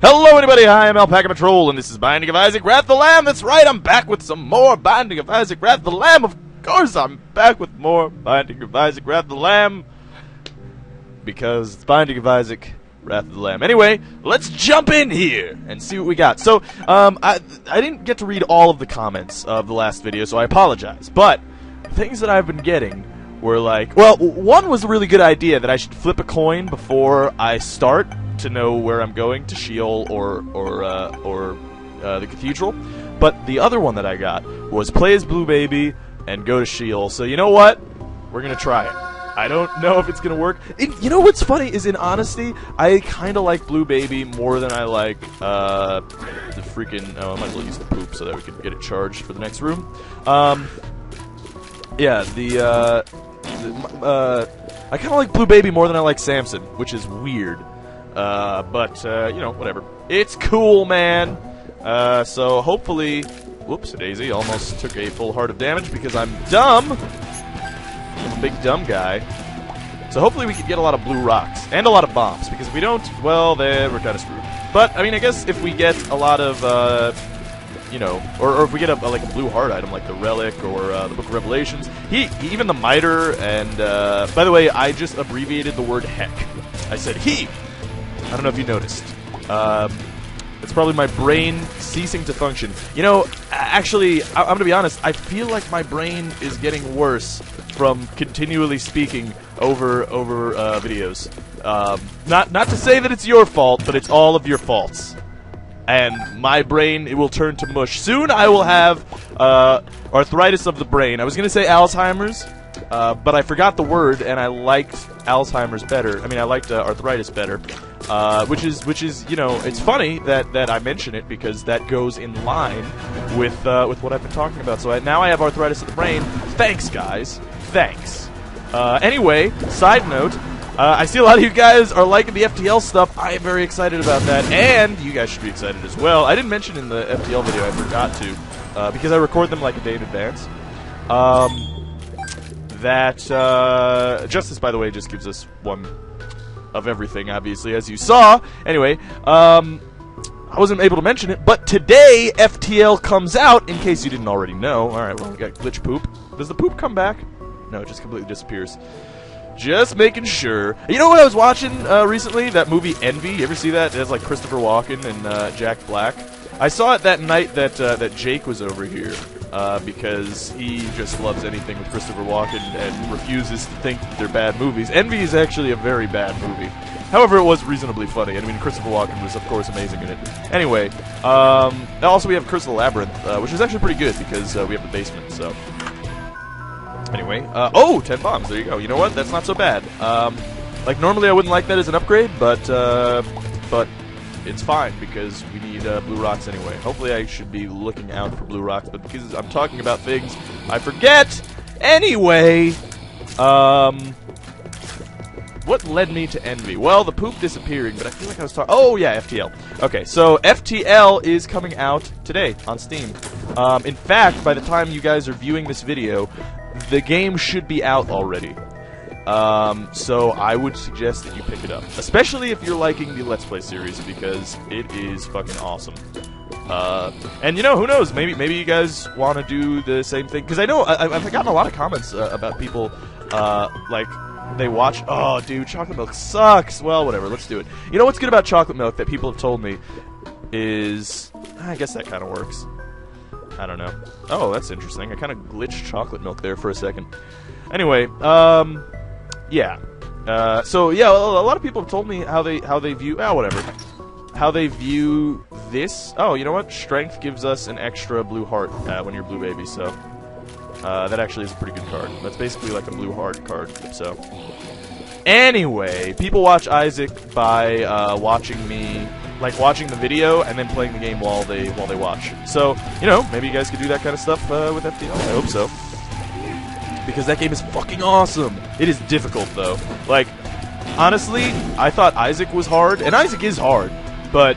Hello, anybody. Hi, I'm alpacapatrol, and this is Binding of Isaac, Wrath of the Lamb. That's right, I'm back with some more Binding of Isaac, Wrath of the Lamb. Of course, I'm back with more Binding of Isaac, Wrath of the Lamb, because it's Binding of Isaac, Wrath of the Lamb. Anyway, let's jump in here and see what we got. So, I didn't get to read all of the comments of the last video, so I apologize. But things that I've been getting were like, well, one was a really good idea that I should flip a coin before I start to know where I'm going, to Sheol or the Cathedral. But the other one that I got was play as Blue Baby and go to Sheol. So you know what? We're gonna try it. I don't know if it's gonna work. You know what's funny is, in honesty, I kind of like Blue Baby more than I like the freaking. Oh, I might as well use the poop so that we can get it charged for the next room. Yeah, I kind of like Blue Baby more than I like Samson, which is weird. But you know, whatever. It's cool, man. So hopefully, whoops, Daisy almost took a full heart of damage because I'm dumb. I'm a big dumb guy. So hopefully we can get a lot of blue rocks and a lot of bombs, because if we don't, well, then we're kind of screwed. But I mean, I guess if we get a lot of, you know, or if we get like a blue heart item like the relic or the Book of Revelations, even the miter, and by the way, I just abbreviated the word heck. I said he. I don't know if you noticed. It's probably my brain ceasing to function. You know, actually, I'm going to be honest, I feel like my brain is getting worse from continually speaking over videos. Not to say that it's your fault, but it's all of your faults. And my brain, it will turn to mush. Soon I will have arthritis of the brain. I was going to say Alzheimer's, but I forgot the word, and I liked Alzheimer's better. I mean, I liked arthritis better. Which is, you know, it's funny that I mention it, because that goes in line with what I've been talking about. So now I have arthritis of the brain. Thanks, guys. Thanks. Anyway, side note, I see a lot of you guys are liking the FTL stuff. I am very excited about that, and you guys should be excited as well. I didn't mention in the FTL video, I forgot to, because I record them like a day in advance. Justice, by the way, just gives us one of everything, obviously, as you saw. Anyway, I wasn't able to mention it, but today FTL comes out, in case you didn't already know. Alright, well, we got glitch poop. Does the poop come back? No, it just completely disappears. Just making sure. You know what I was watching recently? That movie Envy. You ever see that? It has like Christopher Walken and Jack Black. I saw it that night that Jake was over here, because he just loves anything with Christopher Walken and refuses to think that they're bad movies. Envy is actually a very bad movie. However, it was reasonably funny. I mean, Christopher Walken was, of course, amazing in it. Anyway, also we have Curse of the Labyrinth, which is actually pretty good, because we have the basement, so. Anyway, oh, 10 bombs, there you go. You know what? That's not so bad. Like, normally I wouldn't like that as an upgrade, but it's fine, because we need blue rocks anyway. Hopefully I should be looking out for blue rocks, but because I'm talking about things I forget. Anyway, what led me to Envy? Well, the poop disappearing, but I feel like I was talking. Oh yeah, FTL. Okay, so FTL is coming out today on Steam. In fact, by the time you guys are viewing this video, the game should be out already. So I would suggest that you pick it up, especially if you're liking the Let's Play series, because it is fucking awesome. And you know, who knows? Maybe you guys want to do the same thing, because I know I've gotten a lot of comments about people like they watch. Oh, dude, chocolate milk sucks. Well, whatever. Let's do it. You know what's good about chocolate milk that people have told me is, I guess that kind of works. I don't know. Oh, that's interesting. I kind of glitched chocolate milk there for a second. Anyway, yeah. So yeah, a lot of people have told me how they view. Whatever. How they view this. Oh, you know what? Strength gives us an extra blue heart when you're Blue Baby. So that actually is a pretty good card. That's basically like a blue heart card. So anyway, people watch Isaac by watching me. Like watching the video and then playing the game while they watch. So, you know, maybe you guys could do that kind of stuff with FTL. I hope so. Because that game is fucking awesome. It is difficult, though. Like, honestly, I thought Isaac was hard, and Isaac is hard, but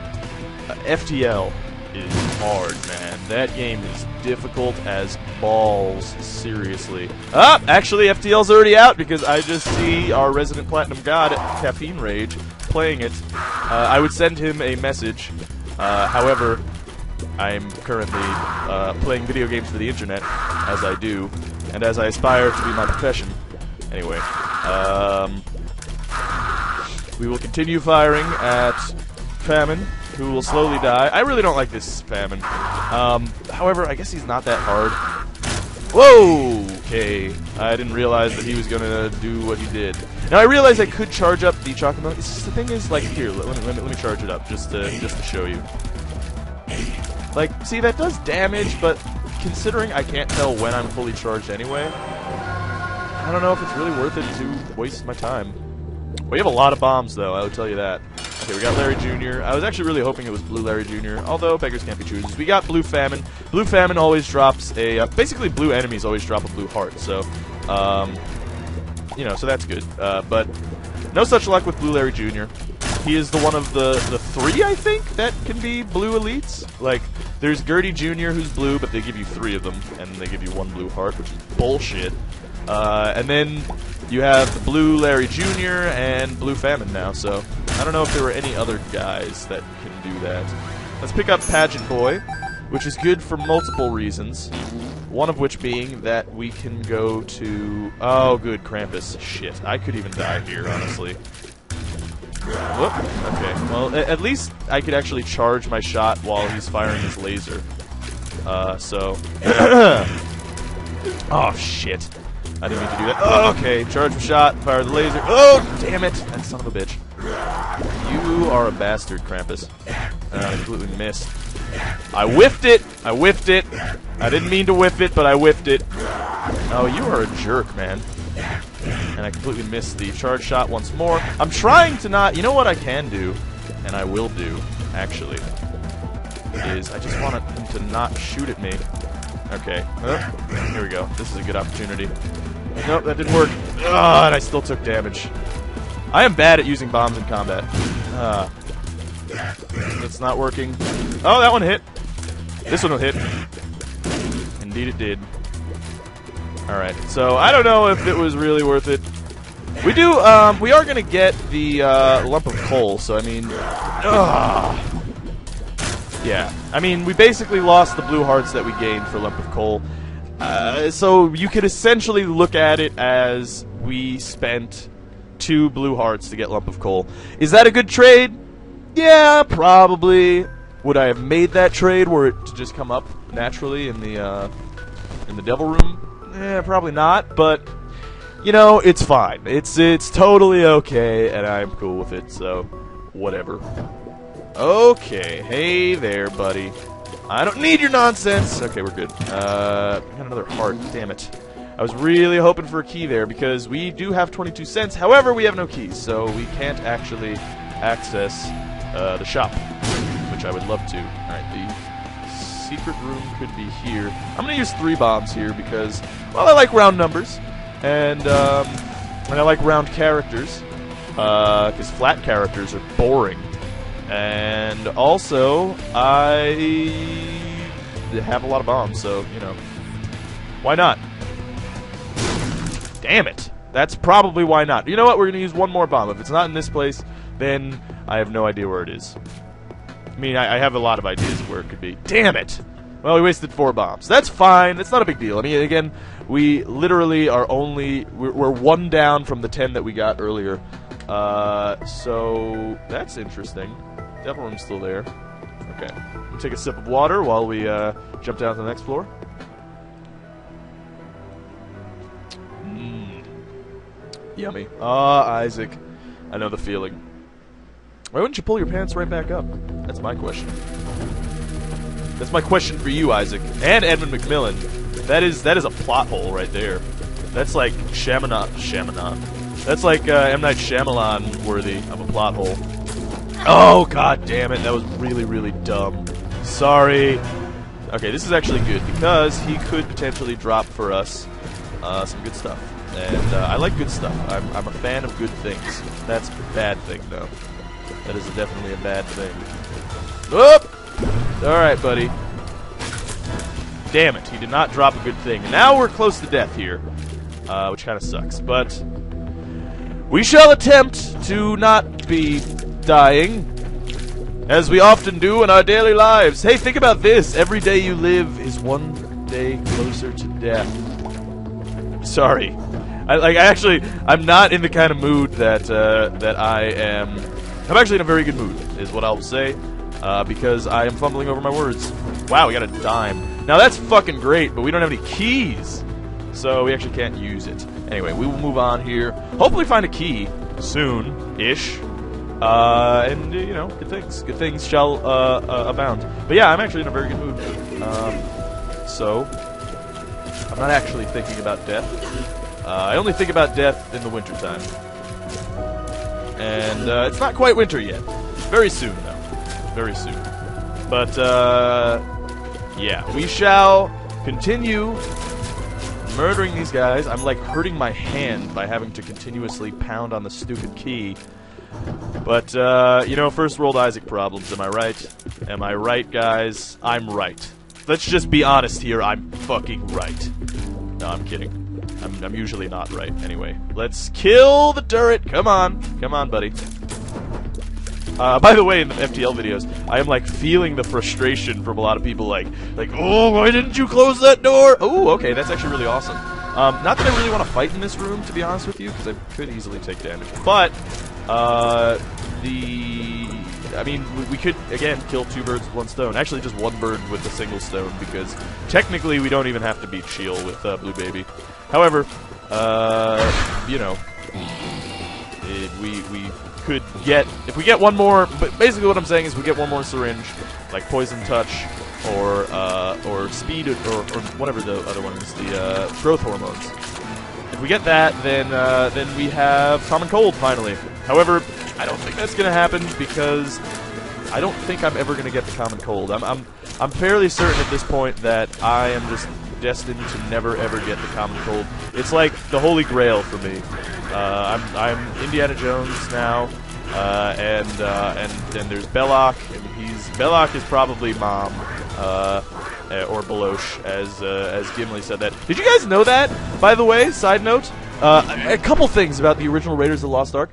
FTL is hard, man. That game is difficult as balls, seriously. Actually, FTL's already out, because I just see our resident platinum god, Caffeine Rage, playing it, I would send him a message. However, I'm currently playing video games for the internet, as I do, and as I aspire to be my profession. Anyway, we will continue firing at Famine, who will slowly die. I really don't like this Famine. However, I guess he's not that hard. Whoa! Okay, I didn't realize that he was gonna do what he did. Now I realized I could charge up the chocolate milk. The thing is, like, here, let me charge it up just to show you. Like, see, that does damage, but considering I can't tell when I'm fully charged anyway, I don't know if it's really worth it to waste my time. We have a lot of bombs, though, I will tell you that. Okay, we got Larry Jr. I was actually really hoping it was Blue Larry Jr., although beggars can't be choosers. We got Blue Famine. Blue Famine always drops a... basically, blue enemies always drop a blue heart, so... you know, so that's good. But no such luck with Blue Larry Jr. He is the one of the three, I think, that can be blue elites. Like, there's Gertie Jr., who's blue, but they give you 3 of them, and they give you 1 blue heart, which is bullshit. And then you have the Blue Larry Jr. and Blue Famine now, so I don't know if there were any other guys that can do that. Let's pick up Pageant Boy, which is good for multiple reasons. One of which being that we can go to... Oh, good, Krampus. Shit, I could even die here, honestly. Whoop. Okay, well, at least I could actually charge my shot while he's firing his laser. So... Oh, shit. I didn't mean to do that. Oh, okay, charge my shot, fire the laser. Oh, damn it! That son of a bitch. You are a bastard, Krampus. I completely missed. I whiffed it! I whiffed it! I didn't mean to whiff it, but I whiffed it. Oh, you are a jerk, man. And I completely missed the charge shot once more. I'm trying to not... You know what I can do, and I will do, actually, is I just want him to not shoot at me. Okay. Oh, here we go. This is a good opportunity. Nope, that didn't work. Ah, and I still took damage. I am bad at using bombs in combat. That's not working. Oh, that one hit. This one will hit. Indeed it did. Alright, so I don't know if it was really worth it. We do, we are gonna get the, lump of coal, so I mean... Yeah, I mean, we basically lost the blue hearts that we gained for lump of coal. So you could essentially look at it as we spent 2 blue hearts to get lump of coal. Is that a good trade? Yeah, probably. Would I have made that trade were it to just come up naturally in the Devil Room? Probably not, but, you know, it's fine. It's totally okay, and I'm cool with it, so whatever. Okay, hey there, buddy. I don't need your nonsense. Okay, we're good. Got another heart. Damn it. I was really hoping for a key there because we do have 22 cents. However, we have no keys, so we can't actually access the shop, which I would love to. Alright, the secret room could be here. I'm going to use 3 bombs here because, well, I like round numbers, and I like round characters, because flat characters are boring. And also, I have a lot of bombs, so, you know, why not? Damn it! That's probably why not. You know what? We're going to use 1 more bomb. If it's not in this place, then I have no idea where it is. I mean, I have a lot of ideas of where it could be. Damn it! Well, we wasted 4 bombs. That's fine. That's not a big deal. I mean, again, we literally are only... We're 1 down from the 10 that we got earlier. So, that's interesting. Devil Room's still there. Okay. We'll take a sip of water while we jump down to the next floor. Yummy. Ah, Isaac. I know the feeling. Why wouldn't you pull your pants right back up? That's my question. That's my question for you, Isaac. And Edmund McMillan. That is a plot hole right there. That's like Shyamalan. That's like M. Night Shyamalan worthy of a plot hole. Oh, god damn it. That was really, really dumb. Sorry. Okay, this is actually good because he could potentially drop for us some good stuff. And I like good stuff. I'm a fan of good things. That's a bad thing, though. That is definitely a bad thing. Whoop! Alright, buddy. Damn it, he did not drop a good thing. Now we're close to death here, which kind of sucks. But we shall attempt to not be dying. As we often do in our daily lives. Hey, think about this. Every day you live is one day closer to death. Sorry. I'm not in the kind of mood that I am. I'm actually in a very good mood, is what I'll say. Because I am fumbling over my words. Wow, we got a dime. Now that's fucking great, but we don't have any keys. So we actually can't use it. Anyway, we will move on here. Hopefully find a key soon-ish. And, you know, good things shall abound. But yeah, I'm actually in a very good mood. So, I'm not actually thinking about death. I only think about death in the wintertime. And it's not quite winter yet. Very soon, though. Very soon. But, yeah, we shall continue murdering these guys. I'm, like, hurting my hand by having to continuously pound on the stupid key. But, you know, first world Isaac problems, am I right? Am I right, guys? I'm right. Let's just be honest here, I'm fucking right. No, I'm kidding. I'm usually not right. Anyway, let's kill the turret! Come on! Come on, buddy. By the way, in the FTL videos, I am, like, feeling the frustration from a lot of people, like, oh, why didn't you close that door? Oh, okay, that's actually really awesome. Not that I really want to fight in this room, to be honest with you, because I could easily take damage. But, I mean, we could, again, kill two birds with one stone. Actually, just one bird with a single stone, because technically we don't even have to beat Shiel with Blue Baby. However, you know, we could get, if we get one more, but basically what I'm saying is we get one more syringe, like Poison Touch, or Speed, or whatever the other one is, the growth hormones. If we get that, then we have Common Cold finally. However, I don't think that's gonna happen because I don't think I'm ever gonna get the Common Cold. I'm fairly certain at this point that I am just destined to never ever get the Common Cold. It's like the Holy Grail for me. I'm Indiana Jones now, and there's Belloc, and Belloc is probably Mom, or Beloche, as Gimli said that. Did you guys know that? By the way, side note, a couple things about the original Raiders of the Lost Ark.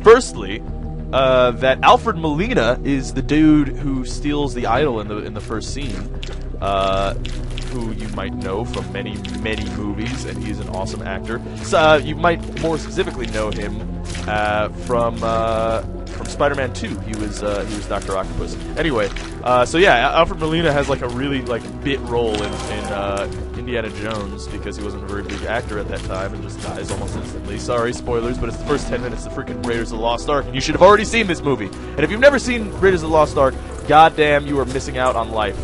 Firstly, that Alfred Molina is the dude who steals the idol in the first scene. Who you might know from many movies, and he's an awesome actor. So, you might more specifically know him from Spider-Man 2. He was Dr. Octopus. Anyway, so yeah, Alfred Molina has like a really bit role in Indiana Jones because he wasn't a very big actor at that time and just dies almost instantly. Sorry, spoilers, but it's the first 10 minutes of freaking Raiders of the Lost Ark, and you should have already seen this movie. And if you've never seen Raiders of the Lost Ark, goddamn, you are missing out on life.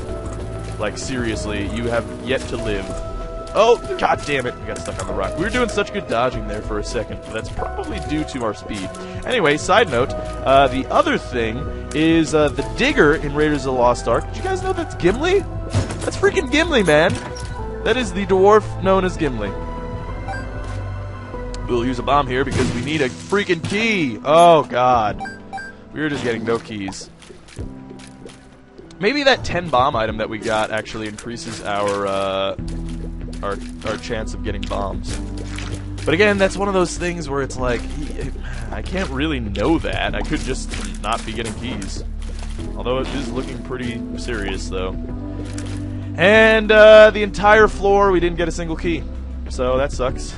Like, seriously, you have yet to live. Oh, god damn it, we got stuck on the rock. We were doing such good dodging there for a second, but that's probably due to our speed. Anyway, side note, the other thing is the digger in Raiders of the Lost Ark. Did you guys know that's Gimli? That's freaking Gimli, man. That is the dwarf known as Gimli. We'll use a bomb here because we need a freaking key. Oh, god. We were just getting no keys. Maybe that 10 bomb item that we got actually increases our chance of getting bombs. But again, that's one of those things where it's like, I can't really know that. I could just not be getting keys. Although it is looking pretty serious, though. And the entire floor, we didn't get a single key. So that sucks.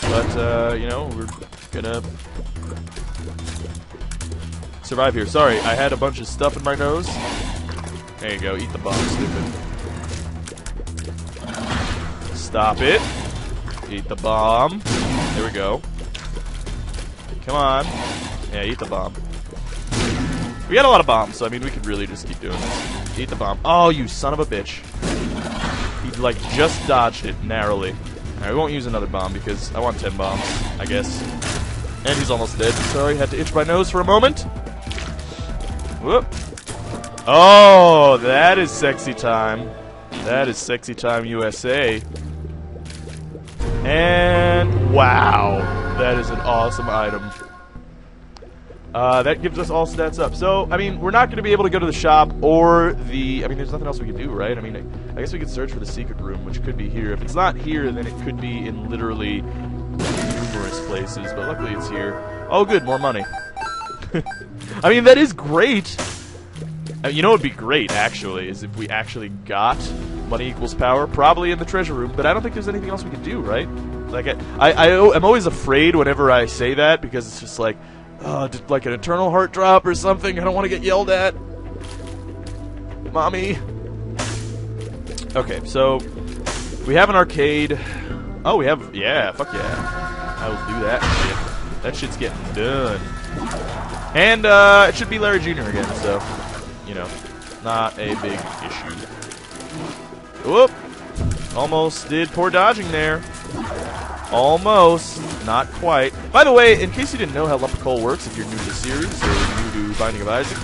But, you know, we're gonna survive here. Sorry, I had a bunch of stuff in my nose. There you go, eat the bomb, stupid. Stop it. Eat the bomb. There we go. Come on. Yeah, eat the bomb. We got a lot of bombs, so I mean, we could really just keep doing this. Eat the bomb. Oh, you son of a bitch. He, like, just dodged it narrowly. Alright, we won't use another bomb because I want 10 bombs, I guess. And he's almost dead. Sorry, had to itch my nose for a moment. Whoop. Oh, that is sexy time. That is sexy time USA. And wow, that is an awesome item. That gives us all stats up. So, I mean, we're not going to be able to go to the shop or the... I mean, there's nothing else we can do, right? I mean, I guess we could search for the secret room, which could be here. If it's not here, then it could be in literally numerous places, but luckily it's here. Oh, good, more money. I mean, that is great. You know what would be great, actually, is if we actually got money equals power, probably in the treasure room, but I don't think there's anything else we could do, right? Like, I'm always afraid whenever I say that, because it's just like, like an eternal heart drop or something. I don't want to get yelled at. Mommy. Okay, so we have an arcade. Oh, we have, yeah, fuck yeah. I will do that shit. That shit's getting done. And it should be Larry Jr. again, so, you know, not a big issue. Whoop! Almost did poor dodging there. Almost. Not quite. By the way, in case you didn't know how lump of coal works, if you're new to the series or new to Binding of Isaac,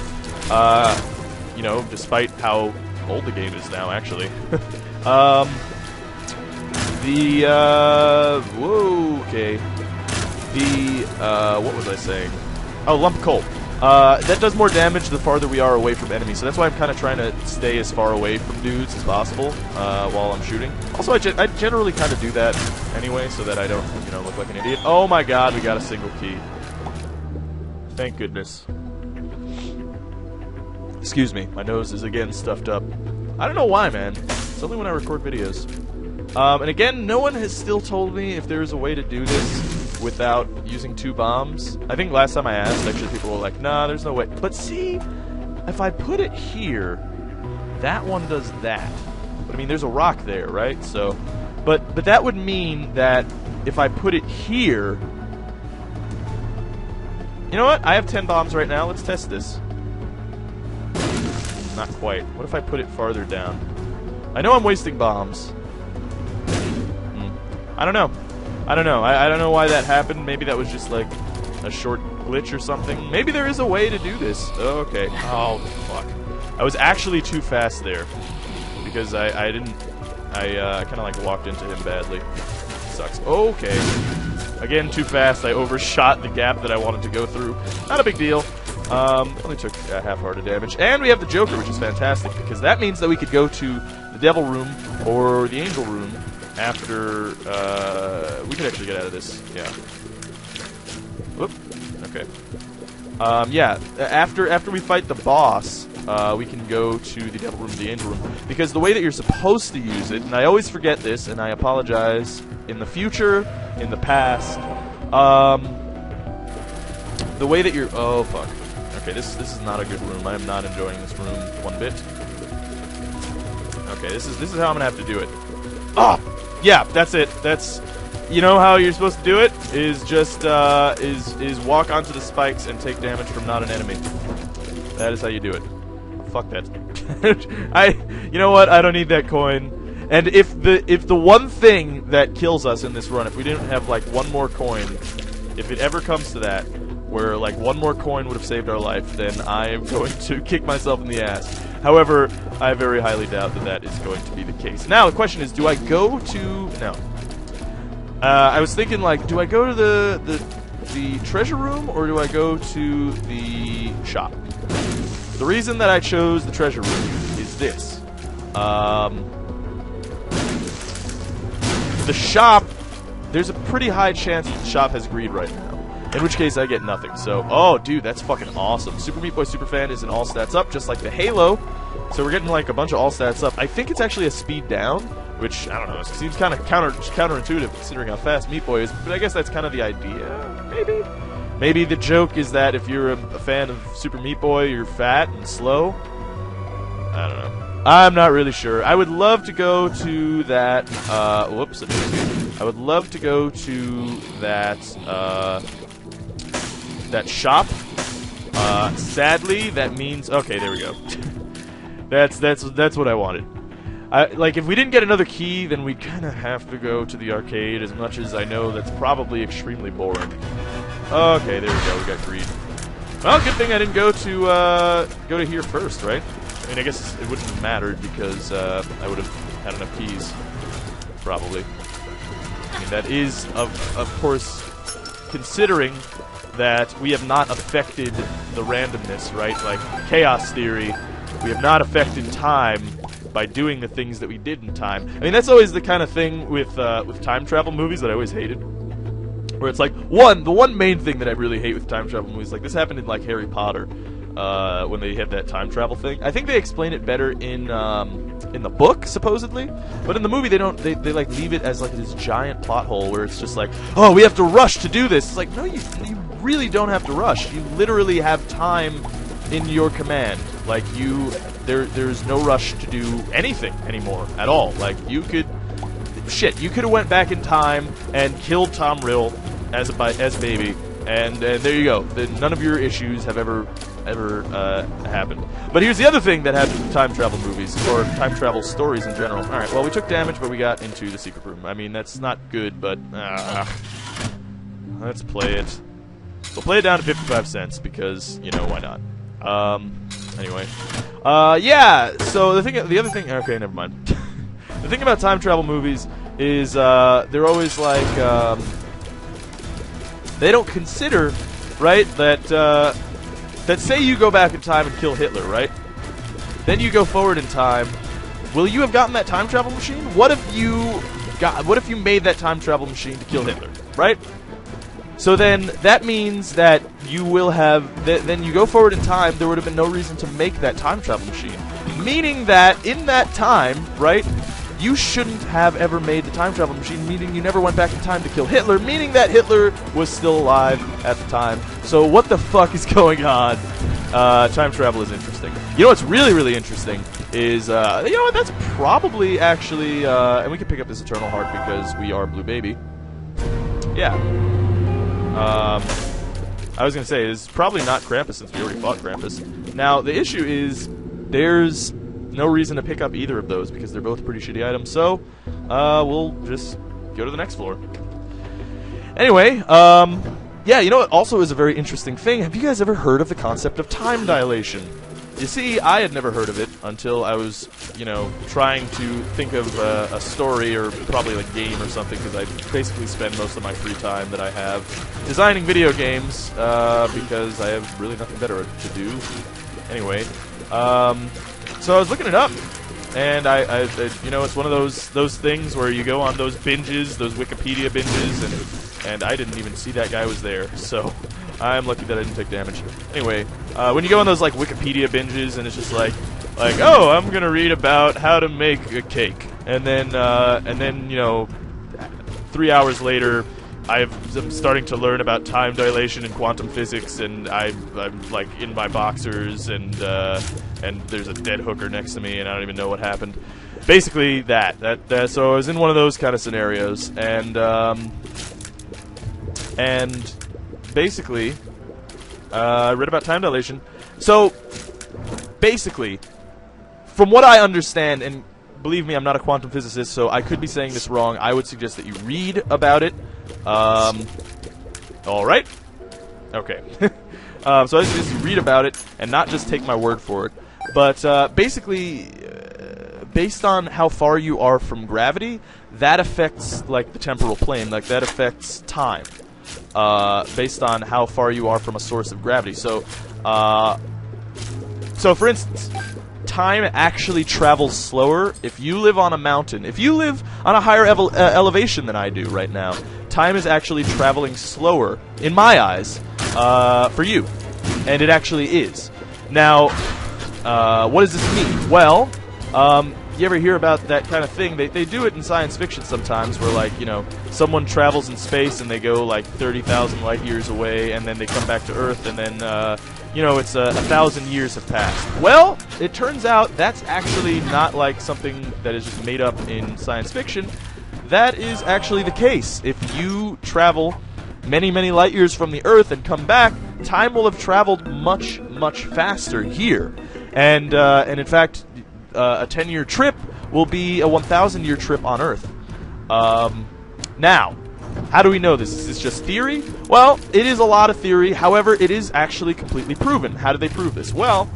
you know, despite how old the game is now, actually. Whoa, okay. What was I saying? Oh, lump of coal. That does more damage the farther we are away from enemies, so that's why I'm kind of trying to stay as far away from dudes as possible while I'm shooting. Also, I generally kind of do that anyway, so that I don't, you know, look like an idiot. Oh my god, we got a single key. Thank goodness. Excuse me, my nose is again stuffed up. I don't know why, man. It's only when I record videos. And again, no one has still told me if there's a way to do this without using 2 bombs. I think last time I asked, actually, people were like, nah, there's no way. But see, if I put it here, that one does that. But I mean, there's a rock there, right? So, but that would mean that if I put it here... You know what? I have 10 bombs right now. Let's test this. Not quite. What if I put it farther down? I know I'm wasting bombs. I don't know. I don't know. I don't know why that happened. Maybe that was just like a short glitch or something. Maybe there is a way to do this. Oh, okay. Oh, fuck. I was actually too fast there. Because I kind of like walked into him badly. Sucks. Okay. Again, too fast. I overshot the gap that I wanted to go through. Not a big deal. Only took half heart of damage. And we have the Joker, which is fantastic, because that means that we could go to the Devil Room or the Angel Room after, we could actually get out of this, yeah. Whoop, okay. Yeah, after we fight the boss, we can go to the Devil Room, the Angel Room, because the way that you're supposed to use it, and I always forget this, and I apologize, in the future, in the past, the way that you're, oh fuck. Okay, this is not a good room. I am not enjoying this room one bit. Okay, this is how I'm gonna have to do it. Oh! Yeah, that's it. That's, you know how you're supposed to do it? Is just, is walk onto the spikes and take damage from not an enemy. That is how you do it. Fuck that. You know what? I don't need that coin. And if the one thing that kills us in this run, if we didn't have, like, one more coin, if it ever comes to that, where, like, one more coin would have saved our life, then I am going to kick myself in the ass. However, I very highly doubt that that is going to be the case. Now, the question is, do I go to... No. I was thinking, like, do I go to the treasure room, or do I go to the shop? The reason that I chose the treasure room is this. The shop, there's a pretty high chance that the shop has greed right now. In which case, I get nothing. So, oh, dude, that's fucking awesome. Super Meat Boy Superfan is an all stats up, just like the Halo. So we're getting, like, a bunch of all stats up. I think it's actually a speed down, which, I don't know, it seems kind of counterintuitive considering how fast Meat Boy is. But I guess that's kind of the idea, maybe? Maybe the joke is that if you're a fan of Super Meat Boy, you're fat and slow. I don't know. I'm not really sure. I would love to go to that, whoops, I would love to go to that, that shop. Sadly, that means... Okay, there we go. That's what I wanted. Like, if we didn't get another key, then we'd kind of have to go to the arcade, as much as I know that's probably extremely boring. Okay, there we go, we got greed. Well, good thing I didn't go to here first, right? I mean, I guess it wouldn't have mattered, because I would have had enough keys. Probably. I mean, that is, of course, considering that we have not affected the randomness, right? Like, chaos theory, we have not affected time by doing the things that we did in time. I mean, that's always the kind of thing with time travel movies that I always hated. Where it's like, the one main thing that I really hate with time travel movies, like this happened in like Harry Potter, when they had that time travel thing. I think they explain it better in the book, supposedly, but in the movie they don't. They like leave it as like this giant plot hole where it's just like, oh, we have to rush to do this. It's like, no, you really don't have to rush. You literally have time in your command. Like there's no rush to do anything anymore at all. Like you could have went back in time and killed Tom Riddle as baby, and there you go. None of your issues have ever happened. But here's the other thing that happens in time travel movies, or time travel stories in general. Alright, well, we took damage, but we got into the secret room. I mean, that's not good, but let's play it. We'll play it down to 55 cents, because, you know, why not? Anyway. Yeah, so the other thing, okay, never mind. The thing about time travel movies is, they're always like, they don't consider, right, that say you go back in time and kill Hitler, right? Then you go forward in time. Will you have gotten that time travel machine? What if you made that time travel machine to kill Hitler, right? So then that means that you will have then you go forward in time, there would have been no reason to make that time travel machine. Meaning that in that time, right, you shouldn't have ever made the time travel machine, meaning you never went back in time to kill Hitler, meaning that Hitler was still alive at the time. So what the fuck is going on? Time travel is interesting. You know what's really, really interesting is, you know what, that's probably actually, and we can pick up this Eternal Heart because we are Blue Baby. Yeah. I was going to say, it's probably not Krampus since we already fought Krampus. Now, the issue is, there's no reason to pick up either of those because they're both pretty shitty items, so we'll just go to the next floor. Anyway, yeah, you know what also is a very interesting thing? Have you guys ever heard of the concept of time dilation? You see, I had never heard of it until I was, you know, trying to think of a story or probably a game or something, because I basically spend most of my free time that I have designing video games, because I have really nothing better to do. Anyway, so I was looking it up, and I you know, it's one of those things where you go on those binges, those Wikipedia binges, and I didn't even see that guy was there, so I'm lucky that I didn't take damage. Anyway, when you go on those like Wikipedia binges, and it's just like, oh, I'm gonna read about how to make a cake, and then you know, 3 hours later, I'm starting to learn about time dilation and quantum physics, and I'm like in my boxers, and there's a dead hooker next to me, and I don't even know what happened. Basically, that. So I was in one of those kind of scenarios, and basically, I read about time dilation. So basically, from what I understand, and believe me, I'm not a quantum physicist, so I could be saying this wrong. I would suggest that you read about it. Alright. Okay. So I suggest you read about it and not just take my word for it. But basically, based on how far you are from gravity, that affects like the temporal plane. Like that affects time. Based on how far you are from a source of gravity. So for instance, time actually travels slower if you live on a mountain. If you live on a higher elevation than I do right now, time is actually traveling slower, in my eyes, for you. And it actually is. Now, what does this mean? Well, you ever hear about that kind of thing? They do it in science fiction sometimes, where, like, you know, someone travels in space and they go, like, 30,000 light years away, and then they come back to Earth, and then, you know, it's 1,000 years have passed. Well, it turns out that's actually not, like, something that is just made up in science fiction. That is actually the case. If you travel many, many light years from the Earth and come back, time will have traveled much, much faster here. And in fact, a 10-year trip will be a 1,000-year trip on Earth. Now, how do we know this? Is this just theory? Well, it is a lot of theory. However, it is actually completely proven. How did they prove this? Well,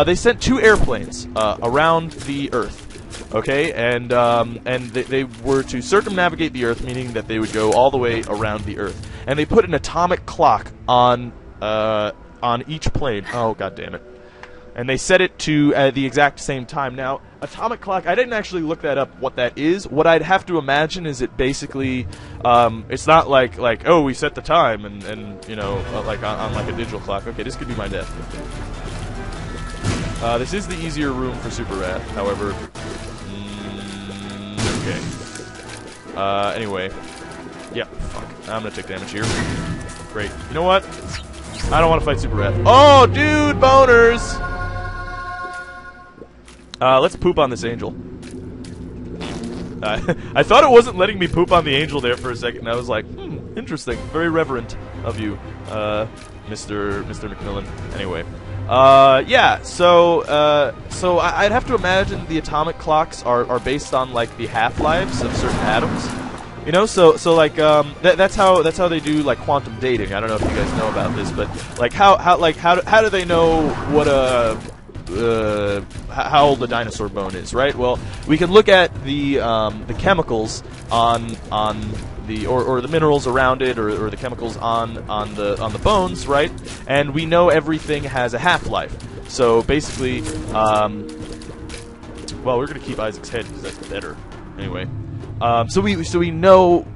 they sent 2 airplanes around the Earth. Okay, and they were to circumnavigate the Earth, meaning that they would go all the way around the Earth. And they put an atomic clock on each plane. Oh, god damn it. And they set it to the exact same time. Now, atomic clock, I didn't actually look that up, what that is. What I'd have to imagine is it basically, it's not like, oh, we set the time, and you know, like on like a digital clock. Okay, this could be my death. This is the easier room for Super Wrath, however. Okay. Anyway. Yeah, fuck. I'm gonna take damage here. Great. You know what? I don't want to fight Super Wrath. Oh, dude, boners! Let's poop on this angel. I thought it wasn't letting me poop on the angel there for a second, and I was like, interesting. Very reverent of you, Mr. Macmillan. Anyway. Yeah, so I'd have to imagine the atomic clocks are based on, like, the half-lives of certain atoms. You know, so like, that's how they do, like, quantum dating. I don't know if you guys know about this, but, like, how do they know what how old a dinosaur bone is, right? Well, we can look at the chemicals on the or the minerals around it, or the chemicals on the bones, right? And we know everything has a half-life. So basically, well, we're gonna keep Isaac's head because that's better. Anyway, so we know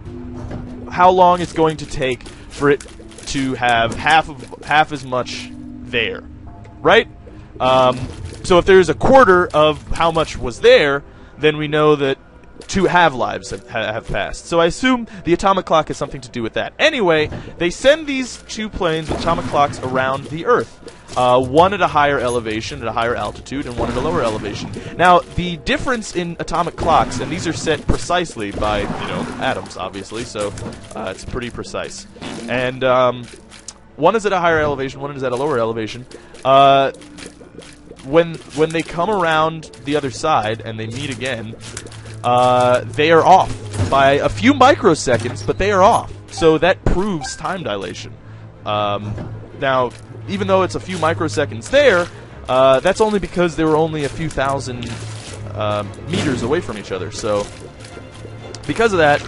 how long it's going to take for it to have half as much there, right? So if there's a quarter of how much was there, then we know that 2 half-lives have passed. So I assume the atomic clock has something to do with that. Anyway, they send these 2 planes with atomic clocks around the Earth. One at a higher elevation, at a higher altitude, and one at a lower elevation. Now, the difference in atomic clocks, and these are set precisely by, you know, atoms, obviously, so it's pretty precise. And one is at a higher elevation, one is at a lower elevation. When they come around the other side and they meet again, they are off by a few microseconds, but they are off. So that proves time dilation. Now, even though it's a few microseconds there, that's only because they were only a few thousand meters away from each other. So because of that,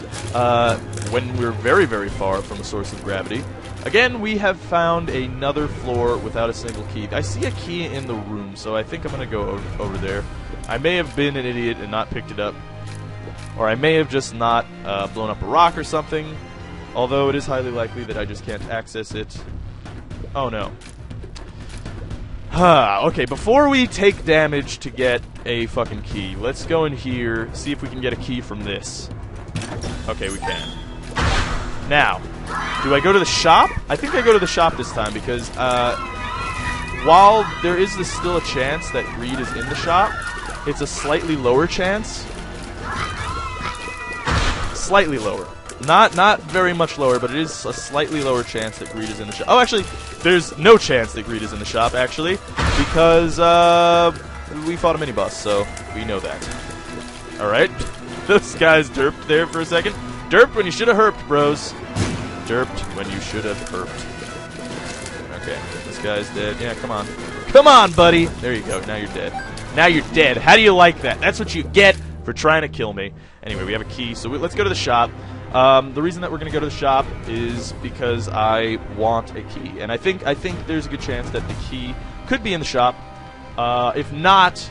when we're very, very far from a source of gravity, again, we have found another floor without a single key. I see a key in the room, so I think I'm going to go over there. I may have been an idiot and not picked it up. Or I may have just not blown up a rock or something. Although it is highly likely that I just can't access it. Oh no. Okay, before we take damage to get a fucking key, let's go in here, see if we can get a key from this. Okay, we can. Now, do I go to the shop? I think I go to the shop this time because while there is still a chance that greed is in the shop, it's a slightly lower chance. Slightly lower. Not very much lower, but it is a slightly lower chance that greed is in the shop. Oh, actually, there's no chance that greed is in the shop, actually, because we fought a mini-boss, so we know that. Alright. Those guys derped there for a second. Derped when you should have herped, bros. Derped when you should have herped. Okay, this guy's dead. Yeah, come on. Come on, buddy! There you go, now you're dead. Now you're dead. How do you like that? That's what you get for trying to kill me. Anyway, we have a key, so let's go to the shop. The reason that we're going to go to the shop is because I want a key. And I think there's a good chance that the key could be in the shop. If not,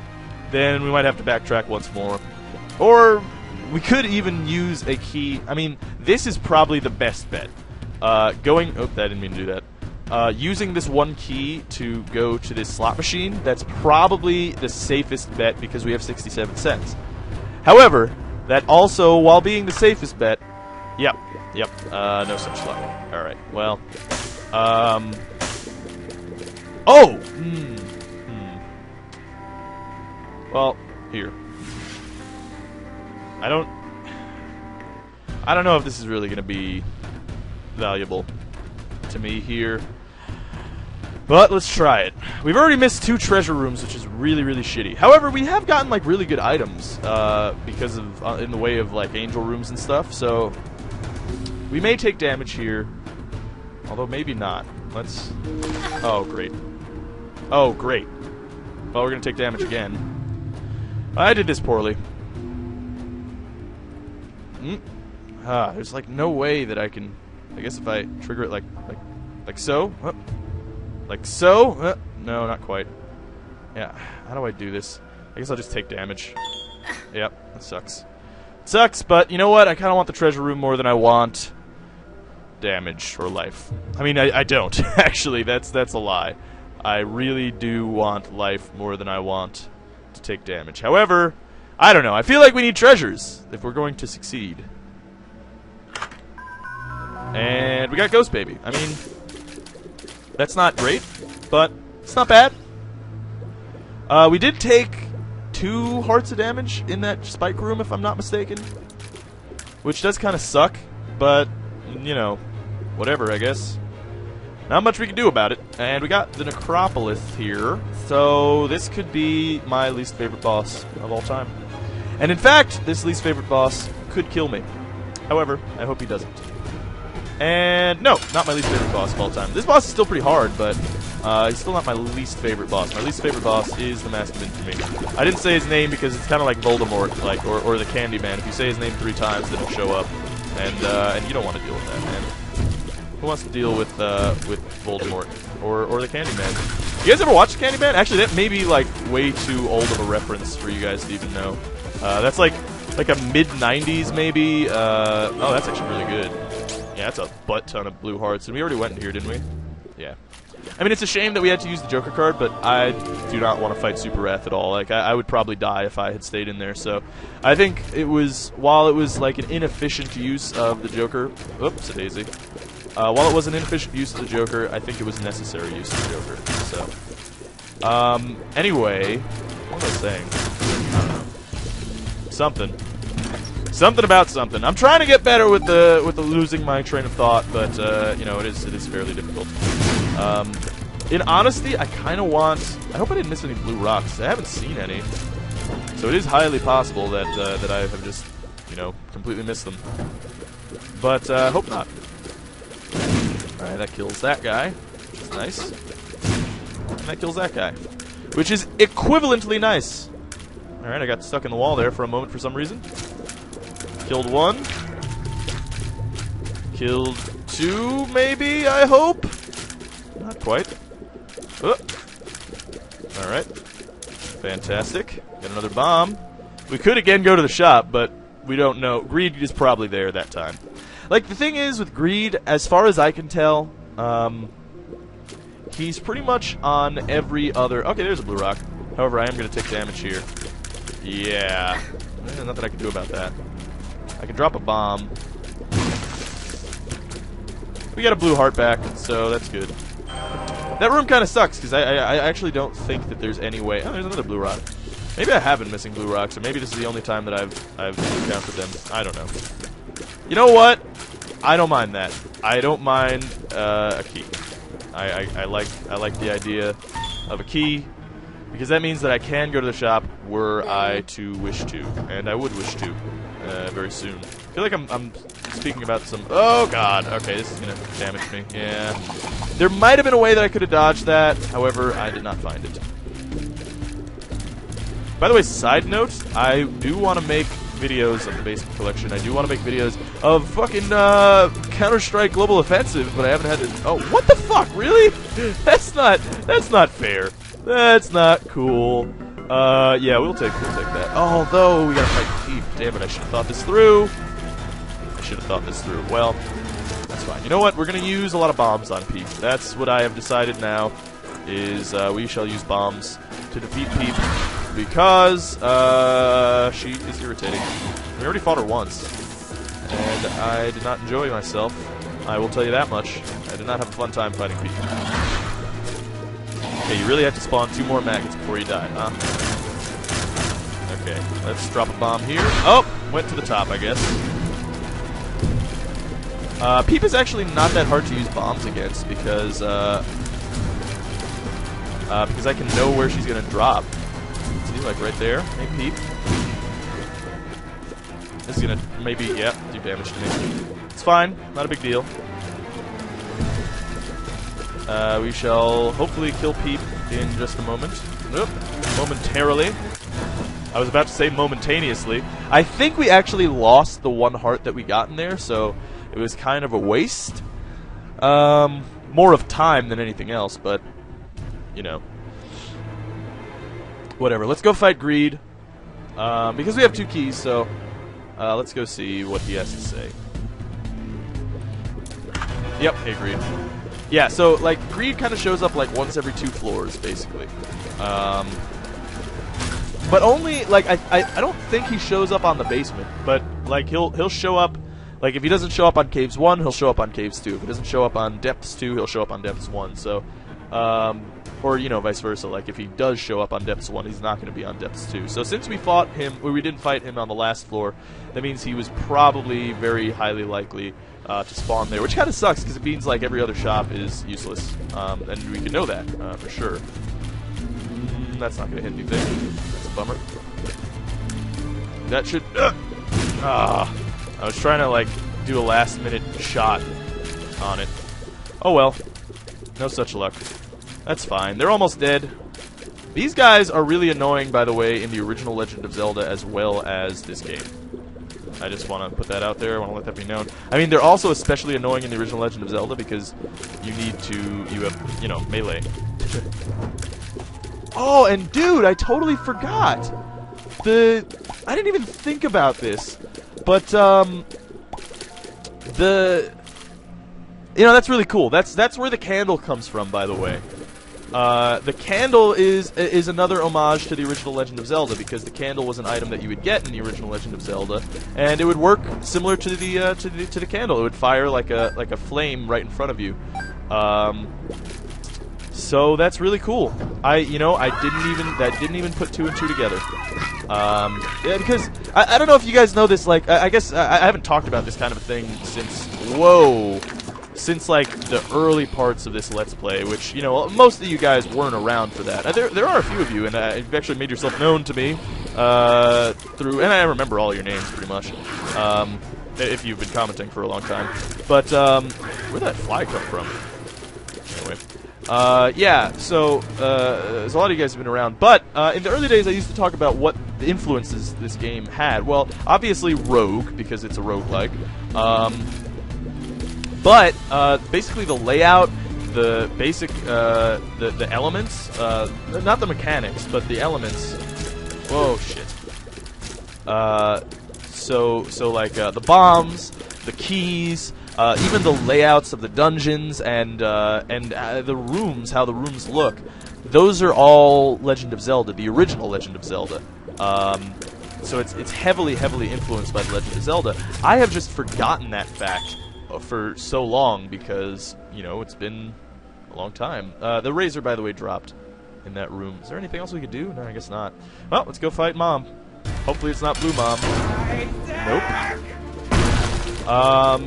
then we might have to backtrack once more. Or we could even use a key. I mean, this is probably the best bet. Oh, I didn't mean to do that. Using this one key to go to this slot machine, that's probably the safest bet because we have 67 cents. However, that also, while being the safest bet, yep, no such luck. Alright, well, oh! Well, here. I don't know if this is really going to be valuable to me here. But let's try it. We've already missed 2 treasure rooms, which is really, really shitty. However, we have gotten, like, really good items because of in the way of, like, angel rooms and stuff. So we may take damage here, although maybe not. Let's. Oh, great. Oh, great. Well, we're gonna take damage again. I did this poorly. There's like no way that I can. I guess if I trigger it like so. Like so? No, not quite. Yeah, how do I do this? I guess I'll just take damage. Yep, that sucks. Sucks, but you know what? I kind of want the treasure room more than I want damage or life. I mean, I don't. Actually, that's a lie. I really do want life more than I want to take damage. However, I don't know. I feel like we need treasures if we're going to succeed. And we got Ghost Baby. I mean, that's not great, but it's not bad. We did take 2 hearts of damage in that spike room, if I'm not mistaken. Which does kind of suck, but, you know, whatever, I guess. Not much we can do about it. And we got the Necropolis here, so this could be my least favorite boss of all time. And in fact, this least favorite boss could kill me. However, I hope he doesn't. And no, not my least favorite boss of all time. This boss is still pretty hard, but he's still not my least favorite boss. My least favorite boss is the Mask of Infamy. I didn't say his name because it's kind of like Voldemort, like or the Candyman. If you say his name 3 times, then he'll show up, and you don't want to deal with that, man. Who wants to deal with Voldemort or the Candyman? You guys ever watch the Candyman? Actually, that may be like way too old of a reference for you guys to even know. That's like a mid-90s maybe. Oh, that's actually really good. Yeah, that's a butt ton of blue hearts, and we already went in here, didn't we? Yeah. I mean, it's a shame that we had to use the Joker card, but I do not want to fight Super Wrath at all. Like, I would probably die if I had stayed in there, so I think it was, while it was like an inefficient use of the Joker, oops, a daisy. While it was an inefficient use of the Joker, I think it was necessary use of the Joker, so. Anyway, what was I saying? I don't know. Something about something. I'm trying to get better with the losing my train of thought, but you know, it is fairly difficult. In honesty, I kind of want. I hope I didn't miss any blue rocks. I haven't seen any, so it is highly possible that that I have just, you know, completely missed them. But I hope not. All right, that kills that guy. Which is nice. And that kills that guy, which is equivalently nice. All right, I got stuck in the wall there for a moment for some reason. Killed 1. Killed 2, maybe, I hope? Not quite. Alright. Fantastic. Got another bomb. We could again go to the shop, but we don't know. Greed is probably there that time. Like, the thing is with Greed, as far as I can tell, he's pretty much on every other... Okay, there's a blue rock. However, I am going to take damage here. Yeah. There's nothing I can do about that. I can drop a bomb. We got a blue heart back, so that's good. That room kind of sucks, because I actually don't think that there's any way... Oh, there's another blue rock. Maybe I have been missing blue rocks, or maybe this is the only time that I've encountered them. I don't know. You know what? I don't mind that. I don't mind a key. I like the idea of a key, because that means that I can go to the shop were I to wish to, and I would wish to. Very soon. I feel like I'm speaking about some... Oh, God. Okay, this is going to damage me. Yeah. There might have been a way that I could have dodged that. However, I did not find it. By the way, side note, I do want to make videos of the Basement Collection. I do want to make videos of fucking Counter-Strike Global Offensive, but I haven't had to... Oh, what the fuck? Really? That's not fair. That's not cool. Yeah, we'll take that. Although, we gotta fight Peep. Damn it, I should have thought this through. Well, that's fine. You know what? We're gonna use a lot of bombs on Peep. That's what I have decided now, is we shall use bombs to defeat Peep, because she is irritating. We already fought her once, and I did not enjoy myself. I will tell you that much. I did not have a fun time fighting Peep. Okay, you really have to spawn 2 more maggots before you die, huh? Okay, let's drop a bomb here. Oh, went to the top, I guess. Peep is actually not that hard to use bombs against, because I can know where she's gonna drop. See, like right there. Hey, Peep. This is gonna maybe, yeah, do damage to me. It's fine, not a big deal. We shall hopefully kill Peep in just a moment. Oop, momentarily. I was about to say momentaneously. I think we actually lost the 1 heart that we got in there, so it was kind of a waste. More of time than anything else, but, you know. Whatever. Let's go fight Greed. Because we have 2 keys, so let's go see what he has to say. Yep, hey Greed. Yeah, so like Greed kind of shows up like once every 2 floors, basically. But only like I don't think he shows up on the basement, but like he'll show up. Like if he doesn't show up on Caves 1, he'll show up on Caves 2. If he doesn't show up on Depths 2, he'll show up on Depths 1. So, or you know, vice versa. Like if he does show up on Depths 1, he's not going to be on Depths 2. So since we fought him, or we didn't fight him on the last floor, that means he was probably very highly likely to spawn there, which kind of sucks because it means like every other shop is useless, and we can know that for sure. That's not going to hit anything. That's a bummer. That should. I was trying to like do a last-minute shot on it. Oh well, no such luck. That's fine. They're almost dead. These guys are really annoying, by the way, in the original Legend of Zelda as well as this game. I just want to put that out there. I want to let that be known. I mean, they're also especially annoying in the original Legend of Zelda because you have, you know, melee. Oh, and dude, I totally forgot. I didn't even think about this. But, you know, that's really cool. That's where the candle comes from, by the way. The candle is another homage to the original Legend of Zelda because the candle was an item that you would get in the original Legend of Zelda, and it would work similar to the candle. It would fire like a flame right in front of you. So that's really cool. I didn't even put 2 and 2 together. Yeah, because I don't know if you guys know this. Like, I guess I haven't talked about this kind of a thing since like the early parts of this Let's Play, which, you know, most of you guys weren't around for that. There are a few of you, and you've actually made yourself known to me through, and I remember all your names pretty much, if you've been commenting for a long time. But where'd that fly come from? Anyway. Yeah, so a lot of you guys have been around, but in the early days I used to talk about what the influences this game had. Well, obviously Rogue, because it's a roguelike, but basically the layout, the basic, the elements, not the mechanics, but the elements. Whoa, shit. So like the bombs, the keys, even the layouts of the dungeons and the rooms, how the rooms look, those are all Legend of Zelda, the original Legend of Zelda. So it's heavily influenced by the Legend of Zelda. I have just forgotten that fact for so long because, you know, it's been a long time. The razor, by the way, dropped in that room. Is there anything else we could do? No, I guess not. Well, let's go fight Mom. Hopefully it's not Blue Mom. Nope.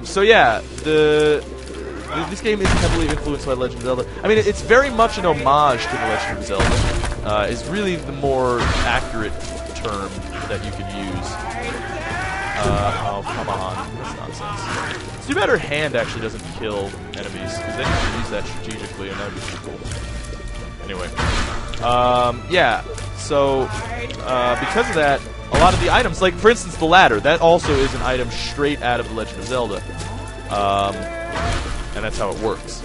So yeah, this game is heavily influenced by Legend of Zelda. I mean, it's very much an homage to the Legend of Zelda. Is really the more accurate term that you could use. Oh, come on. That's nonsense. It's too bad her hand actually doesn't kill enemies, because then you can use that strategically, and that would be pretty cool. Anyway. Yeah, so, because of that, a lot of the items, like, for instance, the ladder, that also is an item straight out of The Legend of Zelda. And that's how it works.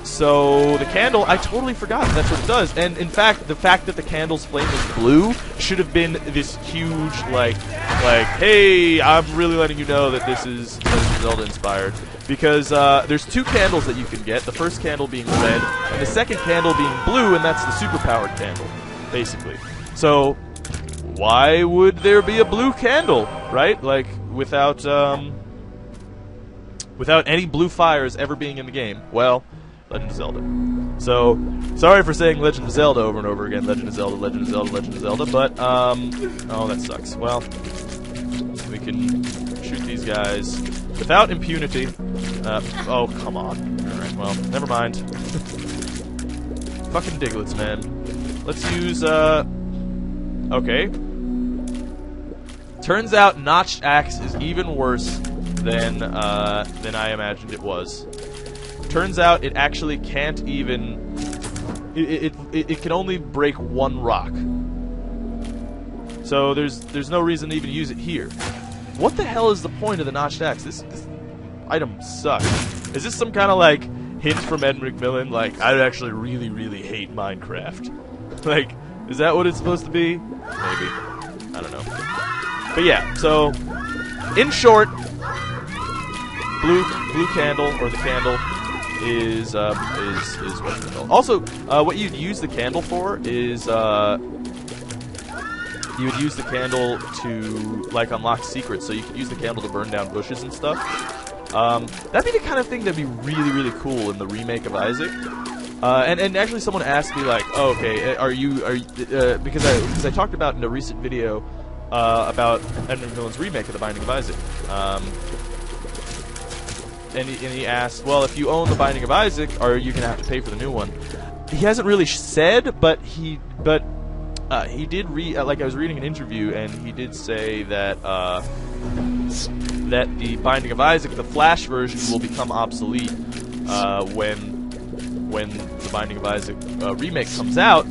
So, the candle, I totally forgot that's what it does. And, in fact, the fact that the candle's flame is blue should have been this huge, like, hey, I'm really letting you know that this is Legend of Zelda inspired. Because, there's 2 candles that you can get, the first candle being red, and the second candle being blue, and that's the superpowered candle, basically. So, why would there be a blue candle, right? Like, without any blue fires ever being in the game. Well, Legend of Zelda. So, sorry for saying Legend of Zelda over and over again. Legend of Zelda, Legend of Zelda, Legend of Zelda. But, oh, that sucks. Well, we can shoot these guys without impunity. Oh, come on. Alright, well, never mind. Fucking Diglets, man. Let's use, okay. Turns out Notched Axe is even worse than I imagined it was. Turns out it actually can't even... It can only break 1 rock. So there's no reason to even use it here. What the hell is the point of the Notched Axe? This item sucks. Is this some kind of, like, hint from Ed McMillan? Like, I actually really, really hate Minecraft. Like, Is that what it's supposed to be? Maybe. I don't know. But yeah, so in short, blue candle, or the candle, is what's it called. Also, what you'd use the candle for is you would use the candle to like unlock secrets. So you could use the candle to burn down bushes and stuff. That'd be the kind of thing that'd be really cool in the remake of Isaac. And actually, someone asked me like, "Oh, okay, because I talked about in a recent video about Edmund Macmillan's remake of The Binding of Isaac." And he asked, well, if you own The Binding of Isaac, are you gonna have to pay for the new one? He hasn't really said, but he did like I was reading an interview, and he did say that that The Binding of Isaac, the Flash version, will become obsolete when The Binding of Isaac remake comes out,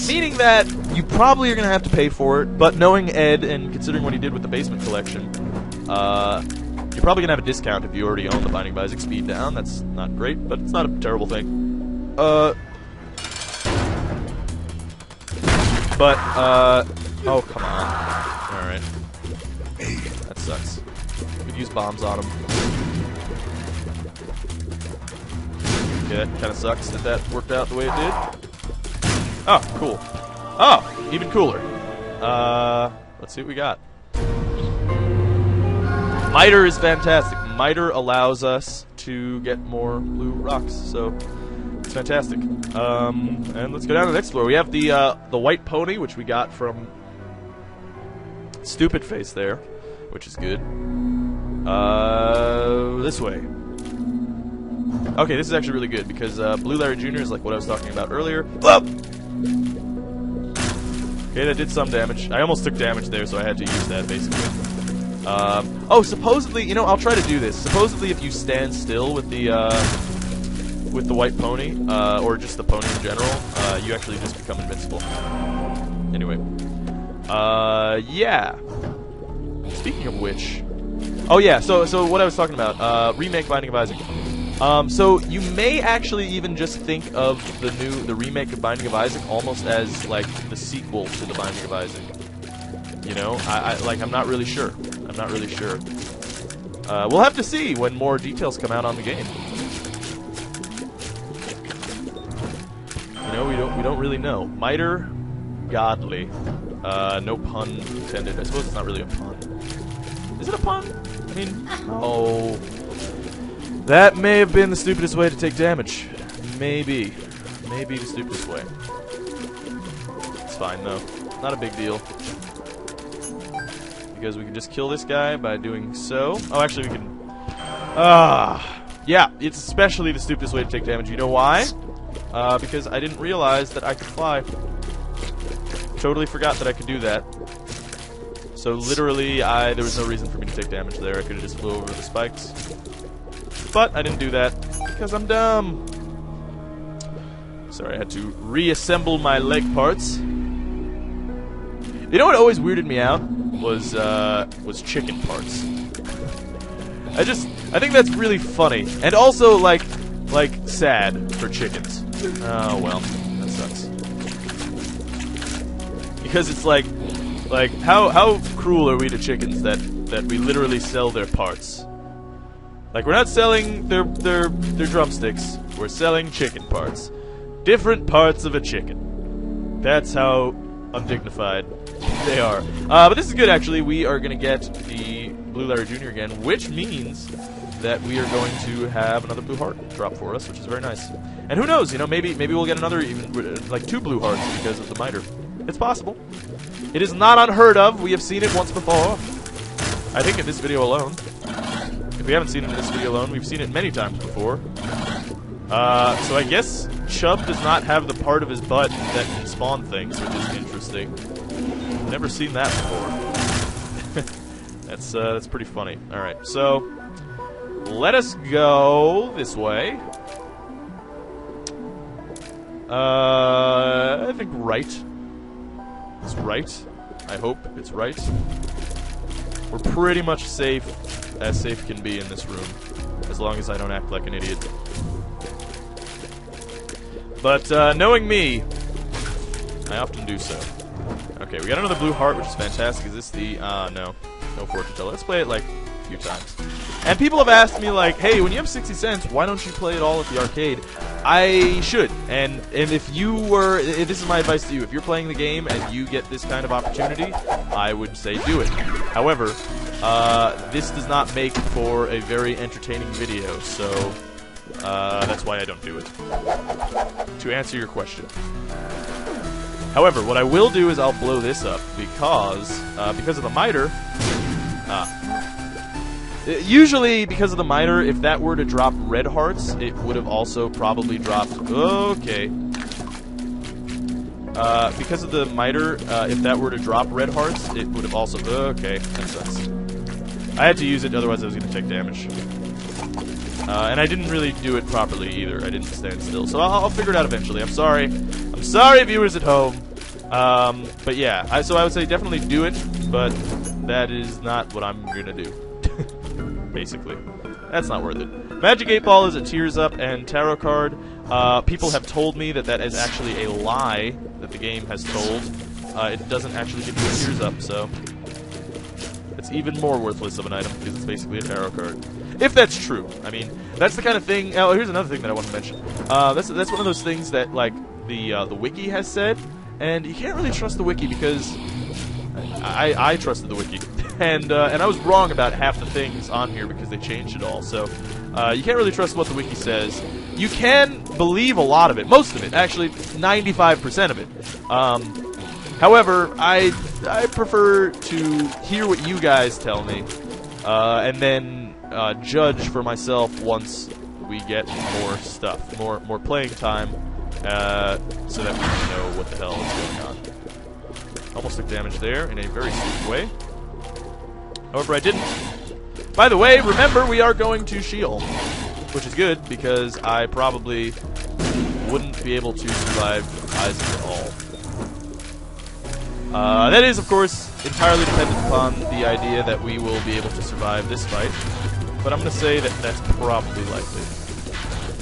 meaning that you probably are gonna have to pay for it. But knowing Ed and considering what he did with the Basement Collection, you're probably going to have a discount if you already own The Binding of Isaac Speed Down. That's not great, but it's not a terrible thing. Oh, come on. Alright. That sucks. We could use bombs on him. Okay, that kind of sucks that that worked out the way it did. Oh, cool. Oh, even cooler. Let's see what we got. Miter is fantastic. Miter allows us to get more blue rocks, so it's fantastic. And let's go down to the next floor. We have the white pony, which we got from Stupid Face there, which is good. This way. Okay, this is actually really good because Blue Larry Jr. is like what I was talking about earlier. Whoa! Okay, that did some damage. I almost took damage there, so I had to use that basically. Oh, supposedly, you know, I'll try to do this. Supposedly, if you stand still with the white pony, or just the pony in general, you actually just become invincible. Anyway, yeah. Speaking of which, oh yeah, so what I was talking about, remake Binding of Isaac. So you may actually even just think of the remake of Binding of Isaac almost as like the sequel to the Binding of Isaac. You know, I'm not really sure. I'm not really sure. We'll have to see when more details come out on the game. You know, we don't really know. Miter, godly. No pun intended. I suppose it's not really a pun. Is it a pun? I mean, oh, that may have been the stupidest way to take damage. Maybe the stupidest way. It's fine though. Not a big deal. Because we can just kill this guy by doing so. Oh, actually, we can... yeah, it's especially the stupidest way to take damage. You know why? Because I didn't realize that I could fly. Totally forgot that I could do that. So literally, there was no reason for me to take damage there. I could have just flew over the spikes. But I didn't do that because I'm dumb. Sorry, I had to reassemble my leg parts. You know what always weirded me out? Was chicken parts. I think that's really funny, and also like sad for chickens. Oh well, that sucks. Because it's like how cruel are we to chickens that we literally sell their parts? Like we're not selling their drumsticks, we're selling chicken parts, different parts of a chicken. That's how undignified they are. But this is good, actually. We are going to get the Blue Larry Jr. again, which means that we are going to have another blue heart drop for us, which is very nice. And who knows, you know, maybe we'll get another, even like 2 blue hearts because of the Miter. It's possible. It is not unheard of. We have seen it once before. I think in this video alone. If we haven't seen it in this video alone, we've seen it many times before. So I guess Chubb does not have the part of his butt that can spawn things, which is interesting. Never seen that before. That's pretty funny. All right, so let us go this way. I think right. It's right. I hope it's right. We're pretty much safe, as safe can be in this room, as long as I don't act like an idiot. But knowing me, I often do so. Okay, we got another blue heart, which is fantastic. Is this the... no. No fortune teller. Let's play it, like, a few times. And people have asked me, like, hey, when you have 60 cents, why don't you play it all at the arcade? I should. And if you were... This is my advice to you. If you're playing the game and you get this kind of opportunity, I would say do it. However, this does not make for a very entertaining video, so that's why I don't do it. To answer your question. However, what I will do is I'll blow this up because of the miter. Usually, because of the miter, if that were to drop red hearts, it would have also probably dropped... Okay. Because of the miter, if that were to drop red hearts, it would have also... Okay, that sucks. I had to use it, otherwise I was going to take damage. And I didn't really do it properly either. I didn't stand still. So I'll figure it out eventually. I'm sorry. I'm sorry, viewers at home. But yeah, so I would say definitely do it, but that is not what I'm going to do. Basically. That's not worth it. Magic 8 Ball is a Tears Up and Tarot card. People have told me that that is actually a lie that the game has told. It doesn't actually give you a Tears Up, so it's even more worthless of an item because it's basically a tarot card. If that's true. I mean, that's the kind of thing... Oh, here's another thing that I want to mention. That's one of those things that, like, the wiki has said, and you can't really trust the wiki because I trusted the wiki. And I was wrong about half the things on here because they changed it all. So you can't really trust what the wiki says. You can believe a lot of it, most of it, actually 95% of it. However, I prefer to hear what you guys tell me, and then judge for myself once we get more stuff, more playing time, so that we can know what the hell is going on. Almost took damage there in a very stupid way. However, I didn't. By the way, remember, we are going to Sheol, which is good, because I probably wouldn't be able to survive Isaac at all. That is, of course, entirely dependent upon the idea that we will be able to survive this fight, but I'm going to say that that's probably likely.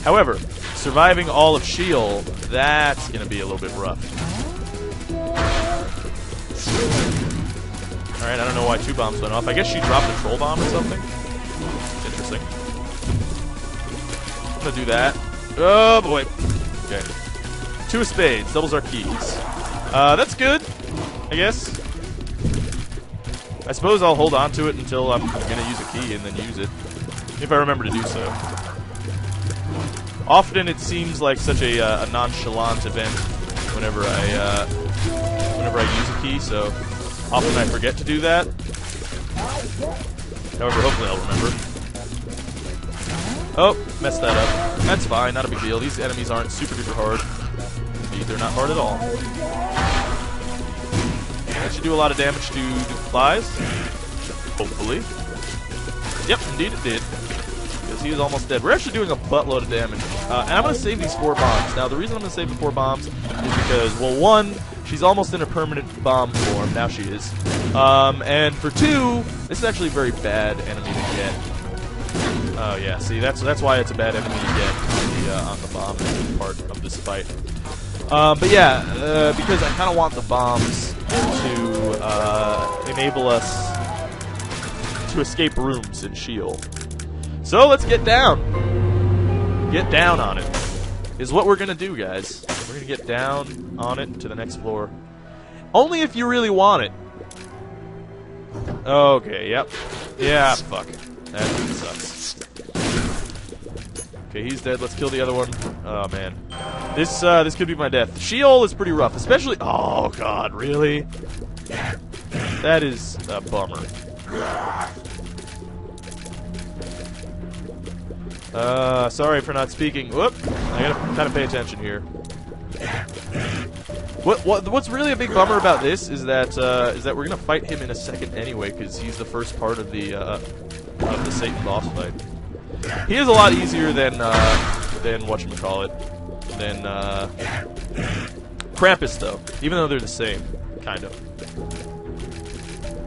However, surviving all of Sheol, that's going to be a little bit rough. Alright, I don't know why 2 bombs went off. I guess she dropped a troll bomb or something. Interesting. I'm gonna do that. Oh boy. Okay. 2 of spades. Doubles our keys. That's good, I guess. I suppose I'll hold on to it until I'm gonna use a key and then use it. If I remember to do so. Often it seems like such a nonchalant event whenever I use a key, so often I forget to do that. However, hopefully I'll remember. Oh, messed that up. That's fine, not a big deal. These enemies aren't super duper hard. Indeed, they're not hard at all. That should do a lot of damage to the flies. Hopefully. Yep, indeed it did. Because he was almost dead. We're actually doing a buttload of damage. And I'm going to save these 4 bombs. Now, the reason I'm going to save the 4 bombs is because, well, 1... she's almost in her permanent bomb form. Now she is. And for 2, this is actually a very bad enemy to get. Oh yeah, see, that's why it's a bad enemy to get on the bomb part of this fight. But yeah, because I kind of want the bombs to enable us to escape rooms in Sheol. So let's get down. Get down on it. Is what we're gonna do, guys. We're gonna get down on it to the next floor. Only if you really want it. Okay, yep. Yeah, fuck. That sucks. Okay, he's dead. Let's kill the other one. Oh, man. This could be my death. Sheol is pretty rough, especially... Oh, God, really? That is a bummer. Sorry for not speaking. Whoop. I gotta kind of pay attention here. What's really a big bummer about this is that we're gonna fight him in a second anyway, because he's the first part of the Satan boss fight. He is a lot easier than whatchamacallit, than Krampus though. Even though they're the same, kind of.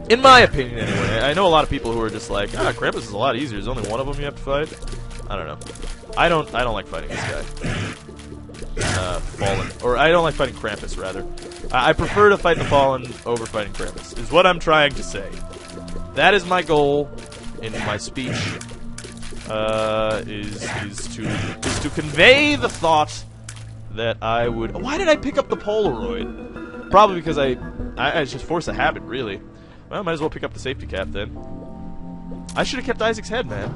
In my opinion, anyway. I know a lot of people who are just like, Krampus is a lot easier. There's only one of them you have to fight. I don't know. I don't like fighting this guy. Fallen. Or I don't like fighting Krampus, rather. I prefer to fight the Fallen over fighting Krampus, is what I'm trying to say. That is my goal in my speech, is to convey the thought that I would... Why did I pick up the Polaroid? Probably because I just force a habit, really. Well, I might as well pick up the safety cap, then. I should have kept Isaac's head, man.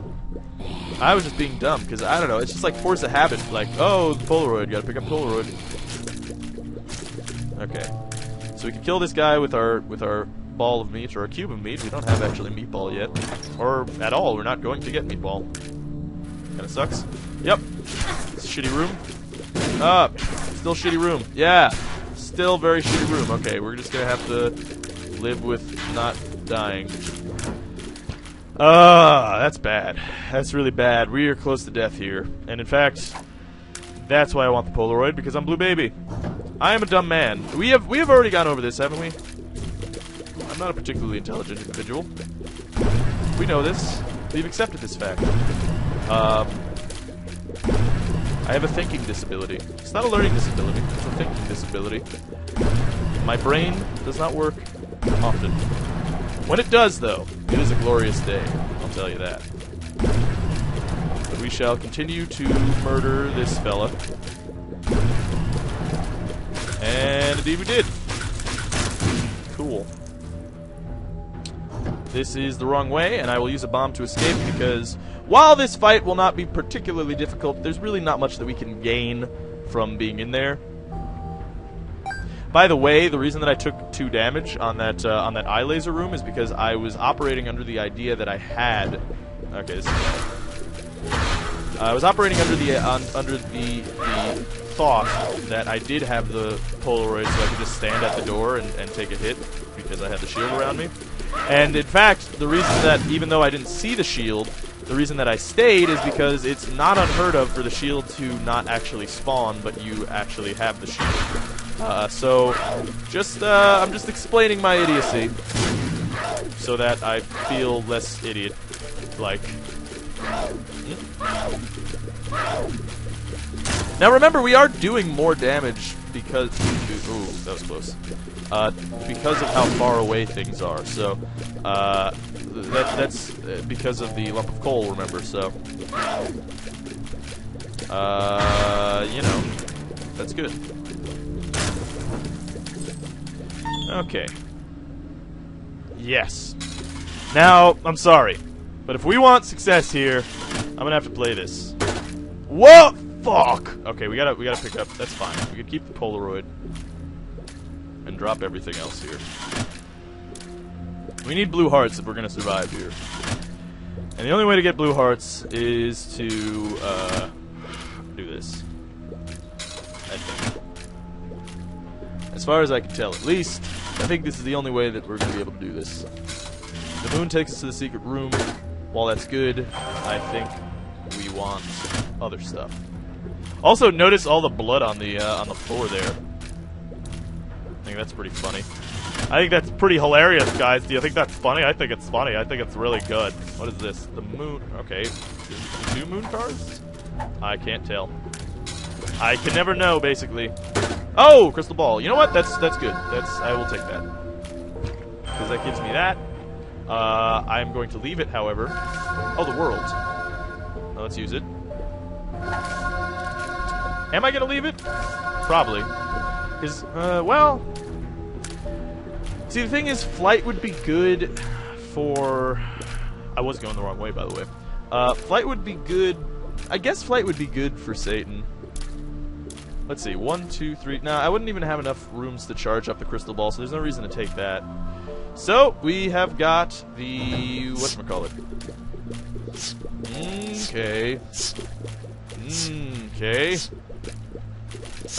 I was just being dumb, because, I don't know, it's just like force a habit. Like, oh, the Polaroid, gotta pick up Polaroid. Okay. So we can kill this guy with our ball of meat, or a cube of meat. We don't have, actually, meatball yet. Or, at all, we're not going to get meatball. Kinda sucks. Yep. It's a shitty room. Still shitty room. Yeah. Still very shitty room. Okay, we're just gonna have to live with not dying. That's bad. That's really bad. We are close to death here. And in fact, that's why I want the Polaroid, because I'm Blue Baby. I am a dumb man. We have already gone over this, haven't we? I'm not a particularly intelligent individual. We know this. We've accepted this fact. I have a thinking disability. It's not a learning disability, it's a thinking disability. My brain does not work often. When it does, though, it is a glorious day. I'll tell you that. But we shall continue to murder this fella. And indeed we did. Cool. This is the wrong way, and I will use a bomb to escape because while this fight will not be particularly difficult, there's really not much that we can gain from being in there. By the way, the reason that I took 2 damage on that eye laser room is because I was operating under the idea that I had. Okay, this is I was operating under the thought that I did have the Polaroid, so I could just stand at the door and take a hit because I had the shield around me. And in fact, the reason that even though I didn't see the shield, the reason that I stayed is because it's not unheard of for the shield to not actually spawn, but you actually have the shield. So, I'm just explaining my idiocy, so that I feel less idiot-like. Now remember, we are doing more damage because... Ooh, that was close. Because of how far away things are, so... that's because of the lump of coal, remember, so... you know, that's good. Okay. Yes. Now, I'm sorry, but if we want success here, I'm gonna have to play this. Whoa! Fuck! Okay, we gotta pick up. That's fine. We can keep the Polaroid and drop everything else here. We need blue hearts if we're gonna survive here. And the only way to get blue hearts is to do this. I think. As far as I can tell, at least, I think this is the only way that we're going to be able to do this. The moon takes us to the secret room. While that's good, I think we want other stuff. Also, notice all the blood on the floor there. I think that's pretty funny. I think that's pretty hilarious, guys. Do you think that's funny? I think it's funny. I think it's really good. What is this? The moon. Okay. 2 moon cards? I can't tell. I can never know, basically. Oh, crystal ball. You know what? That's good. I will take that. Because that gives me that. I'm going to leave it, however. Oh, the world. Now, let's use it. Am I going to leave it? Probably. Because, well... See, the thing is, flight would be good for... I was going the wrong way, by the way. Flight would be good... I guess flight would be good for Satan. Let's see, 1, 2, 3... Nah, I wouldn't even have enough rooms to charge up the crystal ball, so there's no reason to take that. So, we have got the... whatchamacallit? Okay. Okay.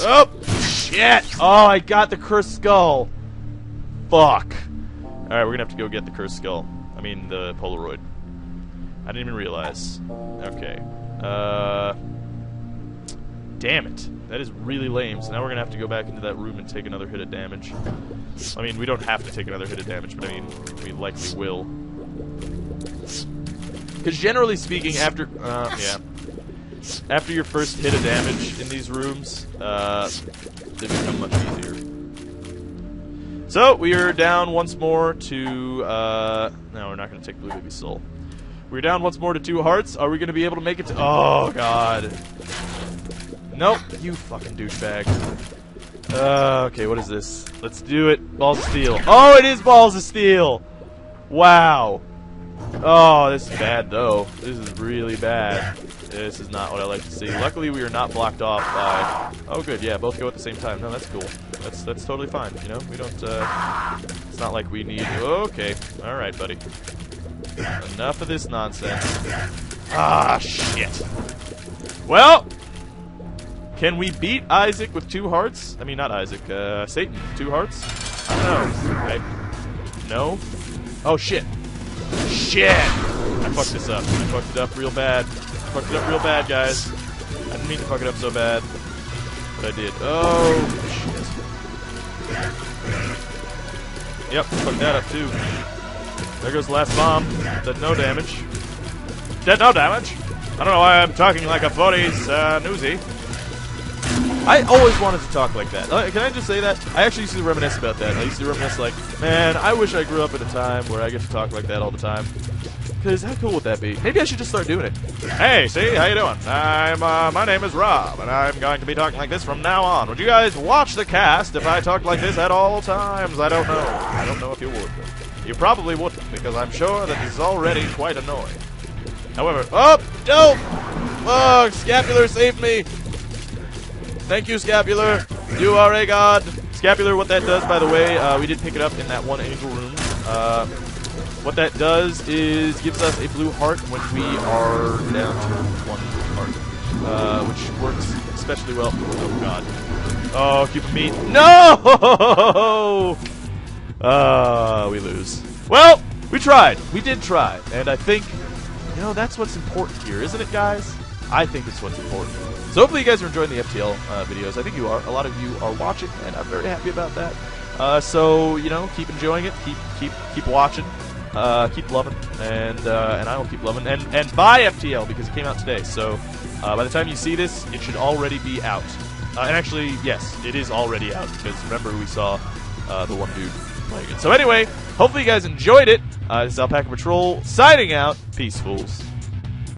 Oh! Shit! Oh, I got the cursed skull! Fuck. Alright, we're gonna have to go get the cursed skull. I mean, the Polaroid. I didn't even realize. Okay. Damn it. That is really lame. So now we're gonna have to go back into that room and take another hit of damage. I mean, we don't have to take another hit of damage, but I mean, we likely will. Because generally speaking, after... yeah. after your first hit of damage in these rooms, they become much easier. So, we are down once more to, no, we're not going to take Blue Baby's soul. We're down once more to 2 hearts. Are we going to be able to make it to, oh, God. Nope, you fucking douchebag. Okay, what is this? Let's do it. Balls of Steel. Oh, it is Balls of Steel! Wow. Oh, this is bad, though. This is really bad. This is not what I like to see. Luckily, we are not blocked off by... Oh, good, yeah, both go at the same time. No, that's cool. That's totally fine, you know? We don't, it's not like we need... Okay. Alright, buddy. Enough of this nonsense. Ah, shit. Well... Can we beat Isaac with 2 hearts? I mean, not Isaac, Satan, 2 hearts? I don't know. Right? No? Oh, shit. Shit! I fucked this up. I fucked it up real bad. I fucked it up real bad, guys. I didn't mean to fuck it up so bad. But I did. Oh, shit. Yep, fucked that up, too. There goes the last bomb. Did no damage. Did no damage? I don't know why I'm talking like a 40s, newsie. I always wanted to talk like that. Can I just say that? I actually used to reminisce about that. I used to reminisce like, man, I wish I grew up at a time where I get to talk like that all the time. Because how cool would that be? Maybe I should just start doing it. Hey, see? How you doing? My name is Rob, and I'm going to be talking like this from now on. Would you guys watch the cast if I talked like this at all times? I don't know. I don't know if you would. You probably wouldn't, because I'm sure that he's already quite annoying. However, oh, no! Oh, Scapular, save me! Thank you, Scapular. You are a god. Scapular, what that does, by the way, we did pick it up in that one angel room. What that does is gives us a blue heart when we are down to 1 heart, which works especially well. Oh, God. Oh, Cupid meat. No! We lose. Well, we tried. We did try. And I think, you know, that's what's important here, isn't it, guys? I think it's what's important. So hopefully you guys are enjoying the FTL videos. I think you are. A lot of you are watching, and I'm very happy about that. So, you know, keep enjoying it. Keep watching. Keep loving. And I will keep loving. And buy FTL because it came out today. So by the time you see this, it should already be out. And actually, yes, it is already out. Because remember, we saw the one dude playing it. So anyway, hopefully you guys enjoyed it. This is Alpaca Patrol signing out. Peace, fools.